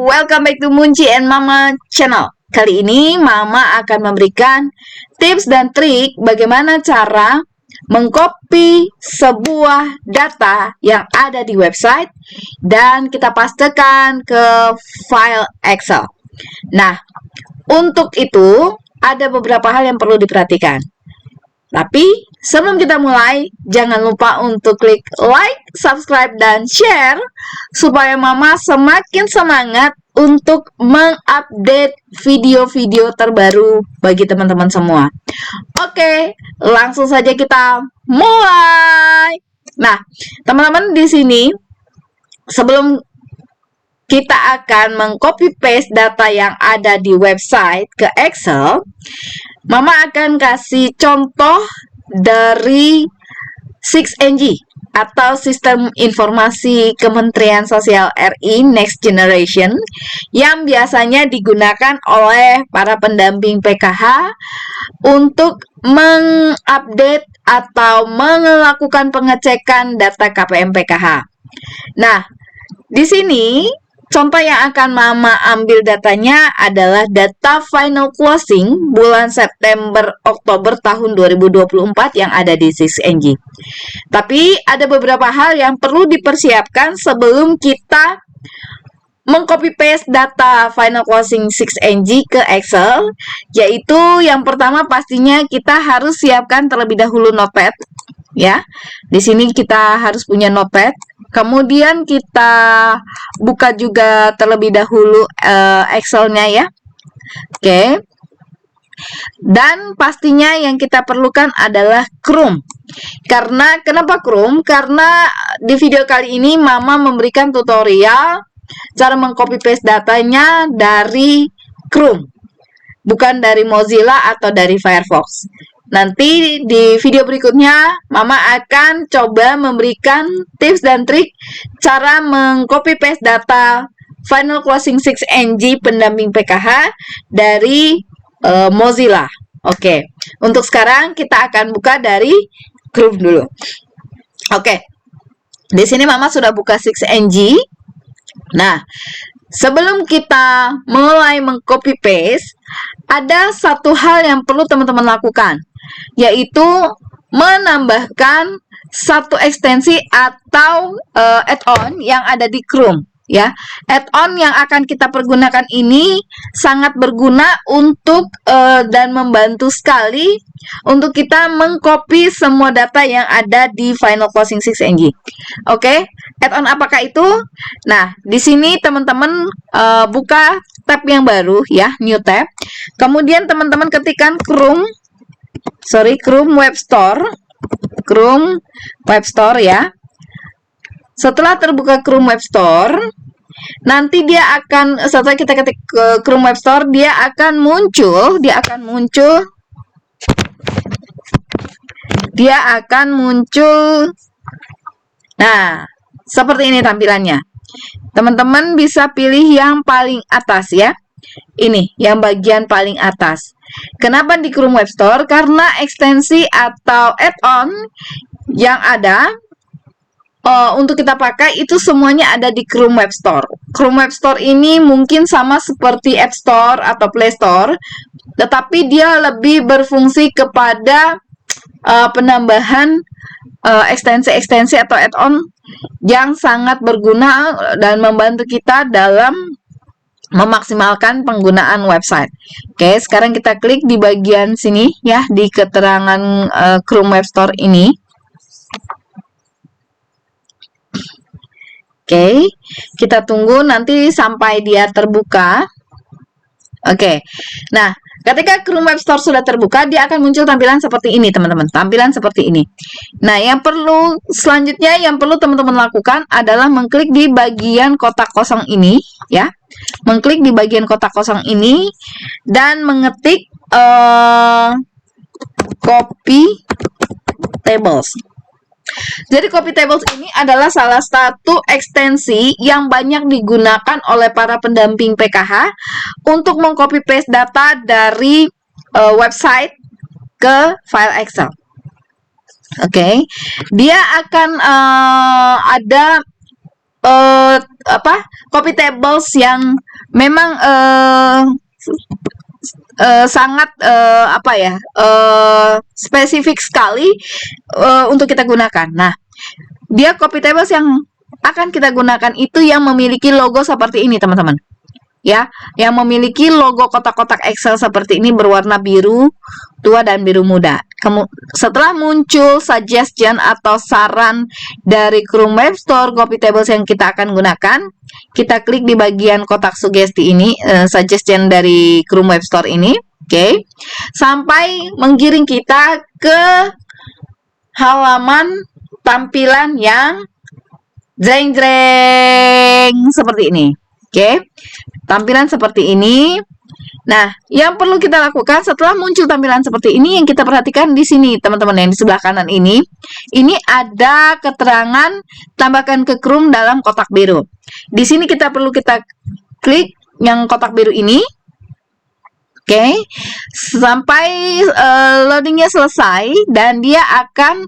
welcome back to Munci and Mama channel. Kali ini Mama akan memberikan tips dan trik bagaimana cara mengcopy sebuah data yang ada di website dan kita pastekan ke file Excel. Nah, untuk itu ada beberapa hal yang perlu diperhatikan. Tapi sebelum kita mulai, jangan lupa untuk klik like, subscribe, dan share supaya Mama semakin semangat untuk mengupdate video-video terbaru bagi teman-teman semua. Oke, langsung saja kita mulai. Nah, teman-teman di sini sebelum kita akan mengcopy paste data yang ada di website ke Excel, Mama akan kasih contoh dari 6NG atau Sistem Informasi Kementerian Sosial RI Next Generation yang biasanya digunakan oleh para pendamping PKH untuk mengupdate atau melakukan pengecekan data KPM PKH. Nah, di sini contoh yang akan Mama ambil datanya adalah data final closing bulan September-Oktober tahun 2024 yang ada di 6NG. Tapi ada beberapa hal yang perlu dipersiapkan sebelum kita mengcopy paste data final closing 6NG ke Excel, yaitu yang pertama pastinya kita harus siapkan terlebih dahulu notepad. Ya, di sini kita harus punya notepad. Kemudian kita buka juga terlebih dahulu Excel-nya ya. Oke. Dan pastinya yang kita perlukan adalah Chrome. Kenapa Chrome? Karena di video kali ini Mama memberikan tutorial cara mengcopy paste datanya dari Chrome, bukan dari Mozilla atau dari Firefox. Nanti di video berikutnya Mama akan coba memberikan tips dan trik cara mengcopy paste data final closing 6NG pendamping PKH dari Mozilla. Oke, untuk sekarang kita akan buka dari Chrome dulu. Oke, di sini Mama sudah buka 6NG. Nah, sebelum kita mulai mengcopy paste, ada satu hal yang perlu teman-teman lakukan, yaitu menambahkan satu ekstensi atau add-on yang ada di Chrome ya. Add-on yang akan kita pergunakan ini sangat berguna untuk dan membantu sekali untuk kita mengcopy semua data yang ada di final closing 6NG. Oke, add-on apakah itu? Nah, di sini teman-teman buka tab yang baru ya, new tab. Kemudian teman-teman ketikkan Chrome Web Store ya. Setelah terbuka Chrome Web Store, nanti dia akan, setelah kita ketik ke Chrome Web Store, dia akan muncul nah, seperti ini tampilannya. Teman-teman bisa pilih yang paling atas ya. Ini yang bagian paling atas. Kenapa di Chrome Web Store? Karena ekstensi atau add-on yang ada untuk kita pakai itu semuanya ada di Chrome Web Store. Chrome Web Store ini mungkin sama seperti App Store atau Play Store, tetapi dia lebih berfungsi kepada penambahan ekstensi-ekstensi atau add-on yang sangat berguna dan membantu kita dalam memaksimalkan penggunaan website. Oke, sekarang kita klik di bagian sini ya, di keterangan Chrome Web Store ini. Oke, kita tunggu nanti sampai dia terbuka. Oke, nah ketika Chrome Web Store sudah terbuka, dia akan muncul tampilan seperti ini teman-teman. Tampilan seperti ini. Nah, yang perlu selanjutnya yang perlu teman-teman lakukan adalah mengklik di bagian kotak kosong ini ya. Mengklik di bagian kotak kosong ini dan mengetik copy tables. Jadi copy tables ini adalah salah satu ekstensi yang banyak digunakan oleh para pendamping PKH untuk mengcopy paste data dari website ke file Excel. Oke, dia akan ada copy tables yang memang sangat spesifik sekali untuk kita gunakan. Nah, dia copy tables yang akan kita gunakan itu yang memiliki logo seperti ini, teman-teman. Ya, yang memiliki logo kotak-kotak Excel seperti ini berwarna biru tua dan biru muda. Setelah muncul suggestion atau saran dari Chrome Web Store copy tables yang kita akan gunakan, kita klik di bagian kotak sugesti ini, suggestion dari Chrome Web Store ini, oke. Sampai menggiring kita ke halaman tampilan yang jreng-jreng seperti ini. Oke, tampilan seperti ini. Nah, yang perlu kita lakukan setelah muncul tampilan seperti ini, yang kita perhatikan di sini, teman-teman, yang di sebelah kanan ini ada keterangan tambahkan ke Chrome dalam kotak biru. Di sini kita perlu klik yang kotak biru ini. Oke, sampai loadingnya selesai dan dia akan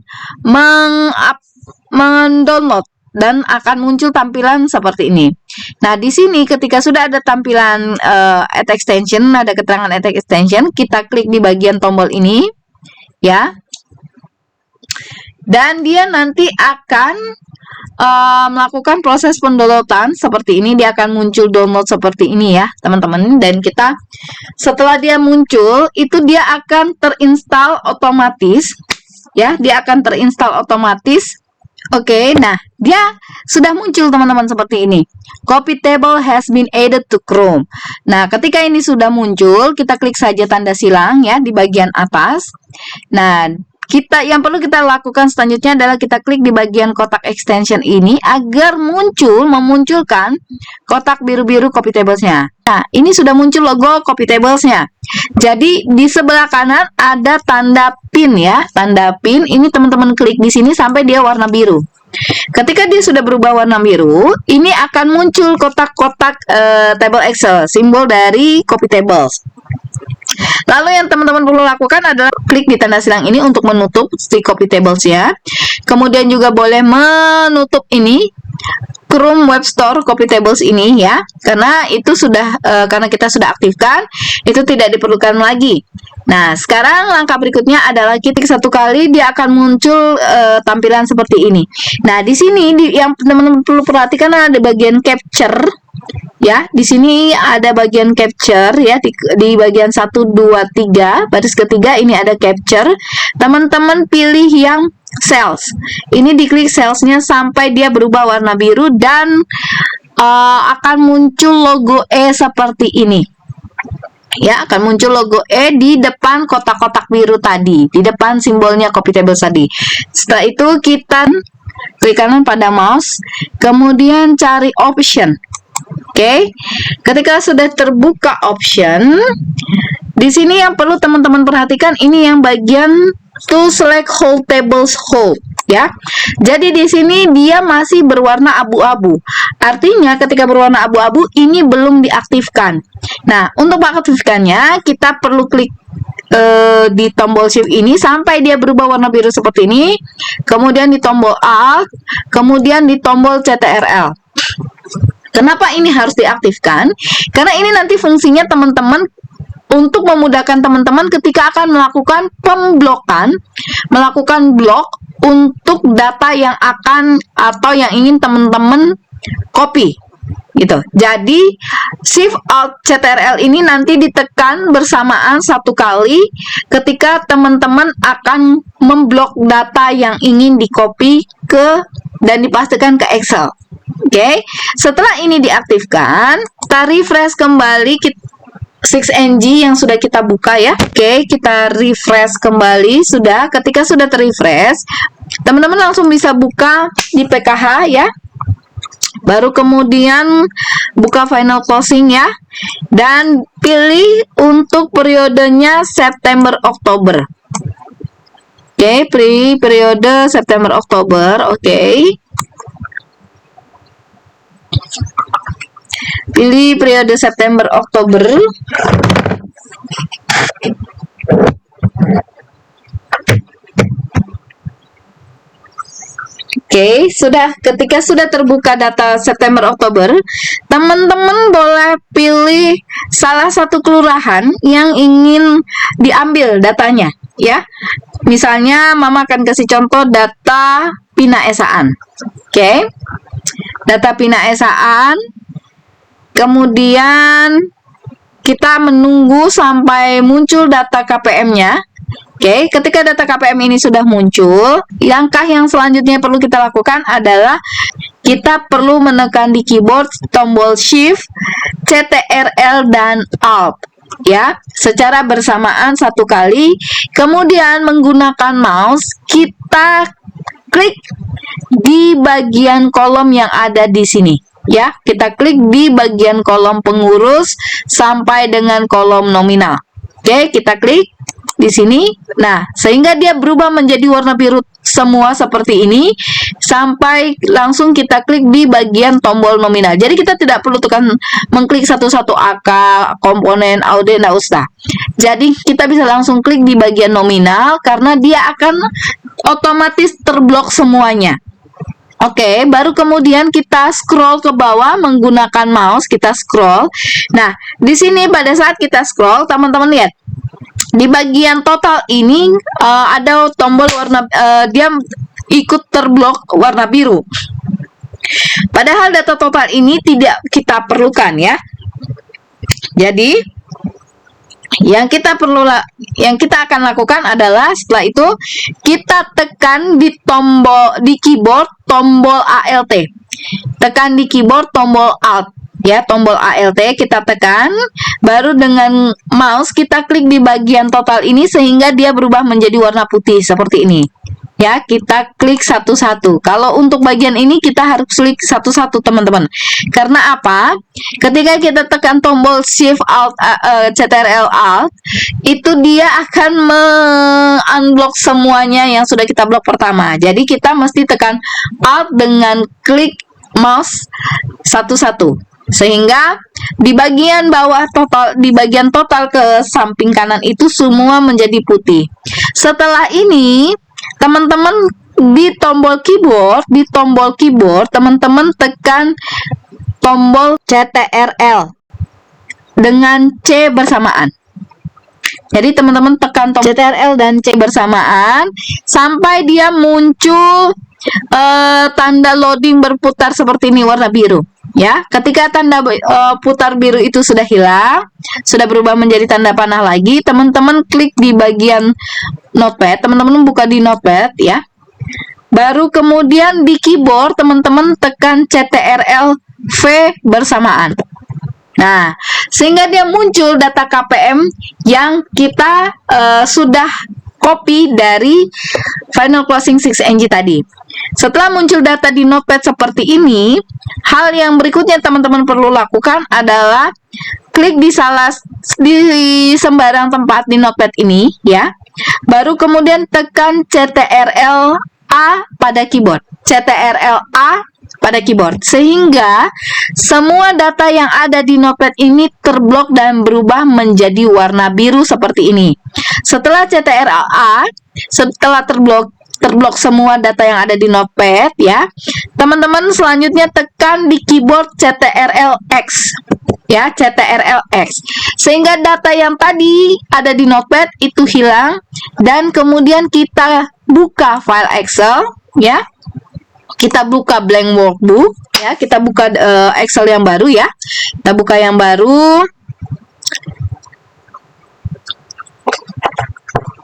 mendownload dan akan muncul tampilan seperti ini. Nah, di sini ketika sudah ada tampilan add extension, ada keterangan add extension, kita klik di bagian tombol ini, ya. Dan dia nanti akan melakukan proses pendownloadan seperti ini. Dia akan muncul download seperti ini ya, teman-teman. Dan kita setelah dia muncul, itu dia akan terinstall otomatis, ya. Dia akan terinstall otomatis. Oke, nah dia sudah muncul, teman-teman, seperti ini. Copy table has been added to Chrome. Nah, ketika ini sudah muncul, kita klik saja tanda silang ya di bagian atas. Nah, yang perlu kita lakukan selanjutnya adalah kita klik di bagian kotak extension ini agar memunculkan kotak biru-biru copy tables-nya. Nah, ini sudah muncul logo copy tables-nya. Jadi di sebelah kanan ada tanda pin ya, tanda pin. Ini teman-teman klik di sini sampai dia warna biru. Ketika dia sudah berubah warna biru, ini akan muncul kotak-kotak table Excel, simbol dari copy tables. Lalu yang teman-teman perlu lakukan adalah klik di tanda silang ini untuk menutup si copy tables ya. Kemudian juga boleh menutup ini Chrome Web Store copy tables ini ya, karena itu sudah karena kita sudah aktifkan, itu tidak diperlukan lagi. Nah, sekarang langkah berikutnya adalah klik satu kali, dia akan muncul tampilan seperti ini. Nah, di sini yang teman-teman perlu perhatikan ada bagian capture. Ya, di sini ada bagian capture ya, di bagian 1, 2, 3, baris ketiga ini ada capture. Teman-teman pilih yang cells. Ini diklik cellsnya sampai dia berubah warna biru dan akan muncul logo E seperti ini. Ya, akan muncul logo E di depan kotak-kotak biru tadi, di depan simbolnya copy table tadi. Setelah itu kita klik kanan pada mouse, kemudian cari option. Oke, ketika sudah terbuka option, di sini yang perlu teman-teman perhatikan ini yang bagian to select whole tables whole, ya. Jadi di sini dia masih berwarna abu-abu. Artinya ketika berwarna abu-abu ini belum diaktifkan. Nah, untuk mengaktifkannya kita perlu klik di tombol shift ini sampai dia berubah warna biru seperti ini. Kemudian di tombol Alt, kemudian di tombol CTRL. Kenapa ini harus diaktifkan? Karena ini nanti fungsinya teman-teman untuk memudahkan teman-teman ketika akan melakukan pemblokan, melakukan blok untuk data yang akan atau yang ingin teman-teman copy gitu. Jadi Shift Alt CTRL ini nanti ditekan bersamaan satu kali ketika teman-teman akan memblok data yang ingin di copy dan dipastikan ke Excel. Oke, setelah ini diaktifkan, kita refresh kembali 6ng yang sudah kita buka ya. Oke, kita refresh kembali sudah. Ketika sudah terrefresh, teman-teman langsung bisa buka di PKH ya. Baru kemudian buka final closing ya. Dan pilih untuk periodenya September Oktober. Oke, periode September Oktober. Oke. Pilih periode September Oktober. Oke, ketika sudah terbuka data September Oktober, teman-teman boleh pilih salah satu kelurahan yang ingin diambil datanya, ya. Misalnya Mama akan kasih contoh data Pinaesaan. Oke. Data Pinaesaan. Kemudian kita menunggu sampai muncul data KPM-nya. Oke, ketika data KPM ini sudah muncul, langkah yang selanjutnya perlu kita lakukan adalah kita perlu menekan di keyboard tombol Shift, CTRL, dan Alt ya, secara bersamaan satu kali. Kemudian menggunakan mouse kita klik di bagian kolom yang ada di sini ya. Kita klik di bagian kolom pengurus sampai dengan kolom nominal. Oke, kita klik di sini. Nah, sehingga dia berubah menjadi warna biru semua seperti ini sampai langsung kita klik di bagian tombol nominal. Jadi kita tidak perlu tekan mengklik satu-satu angka, komponen, audio, nggak usah. Jadi kita bisa langsung klik di bagian nominal karena dia akan otomatis terblok semuanya. Oke, baru kemudian kita scroll ke bawah menggunakan mouse, kita scroll. Nah, di sini pada saat kita scroll, teman-teman lihat di bagian total ini ada tombol warna dia ikut terblok warna biru. Padahal data total ini tidak kita perlukan ya. Jadi yang kita akan lakukan adalah setelah itu kita tekan di keyboard tombol Alt. Tekan di keyboard tombol Alt ya, tombol Alt kita tekan, baru dengan mouse kita klik di bagian total ini sehingga dia berubah menjadi warna putih seperti ini. Ya, kita klik satu-satu. Kalau untuk bagian ini kita harus klik satu-satu, teman-teman. Karena apa? Ketika kita tekan tombol Shift Alt CTRL Alt, itu dia akan unblock semuanya yang sudah kita blok pertama. Jadi kita mesti tekan Alt dengan klik mouse satu-satu. Sehingga di bagian bawah total, di bagian total ke samping kanan itu semua menjadi putih. Setelah ini teman-teman di tombol keyboard teman-teman tekan tombol CTRL dengan C bersamaan. Jadi teman-teman tekan tombol CTRL dan C bersamaan sampai dia muncul tanda loading berputar seperti ini warna biru ya. Ketika tanda putar biru itu sudah hilang, sudah berubah menjadi tanda panah lagi, teman-teman klik di bagian notepad, teman-teman buka di notepad ya. Baru kemudian di keyboard teman-teman tekan CTRL V bersamaan. Nah, sehingga dia muncul data KPM yang kita sudah copy dari Final Closing 6ng tadi. Setelah muncul data di notepad seperti ini, hal yang berikutnya teman-teman perlu lakukan adalah klik di sembarang tempat di notepad ini ya. Baru kemudian tekan CTRL A pada keyboard. CTRL A pada keyboard sehingga semua data yang ada di notepad ini terblok dan berubah menjadi warna biru seperti ini. Setelah CTRL A, setelah terblok semua data yang ada di notepad ya, teman-teman selanjutnya tekan di keyboard CTRL X ya, CTRL X sehingga data yang tadi ada di notepad itu hilang dan kemudian kita buka file Excel ya. Kita buka blank workbook ya, kita buka Excel yang baru ya. Kita buka yang baru.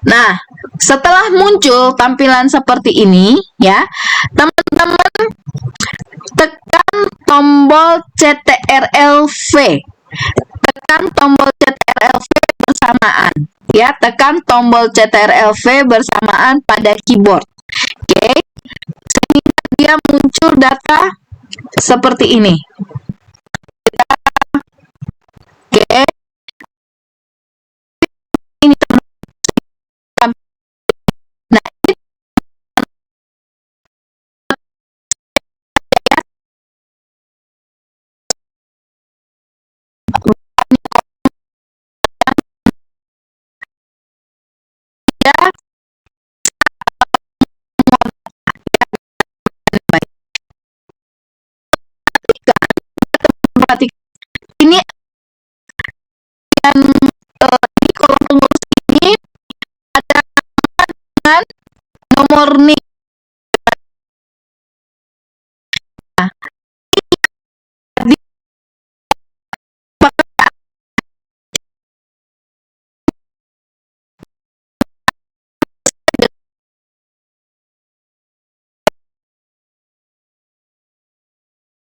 Nah, setelah muncul tampilan seperti ini ya, teman-teman tekan tombol CTRL V. Tekan tombol CTRL V bersamaan ya, tekan tombol CTRL V bersamaan pada keyboard. Oke. Sehingga dia muncul data seperti ini. Oke. Ini nah, ya murni.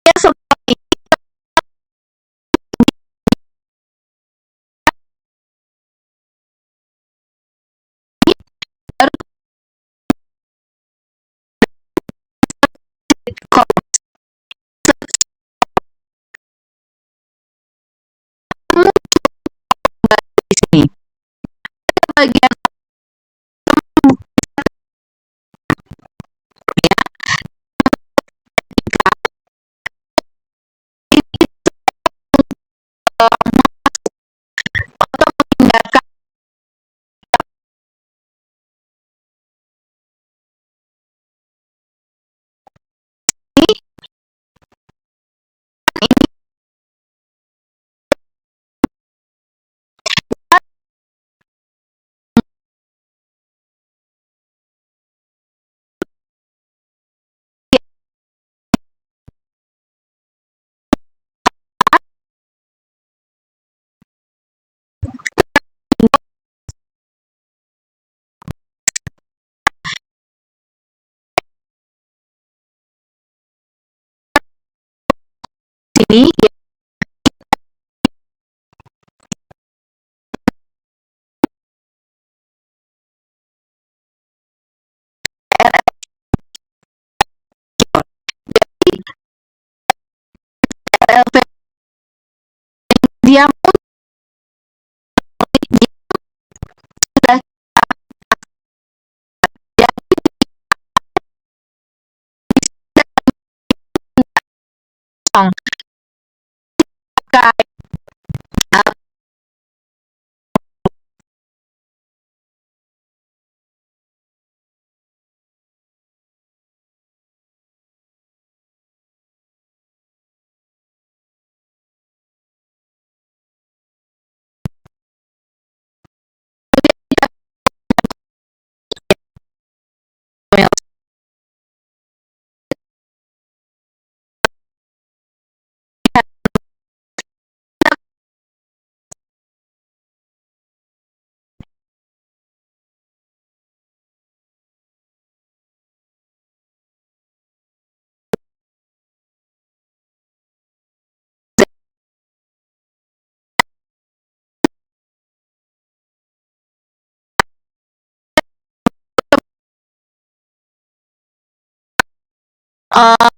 Dia seperti di sini. Bagian tindakan ini sini dia pun sudah kosong. Uh,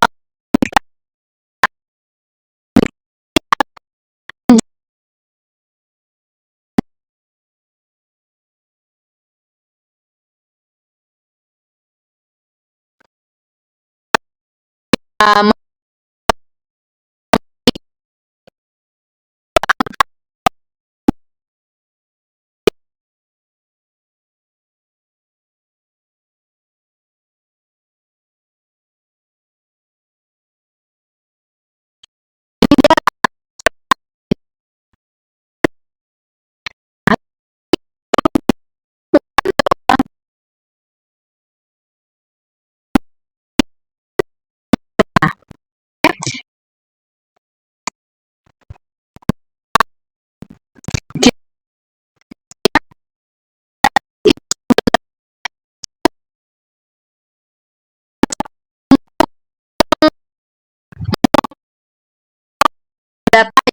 data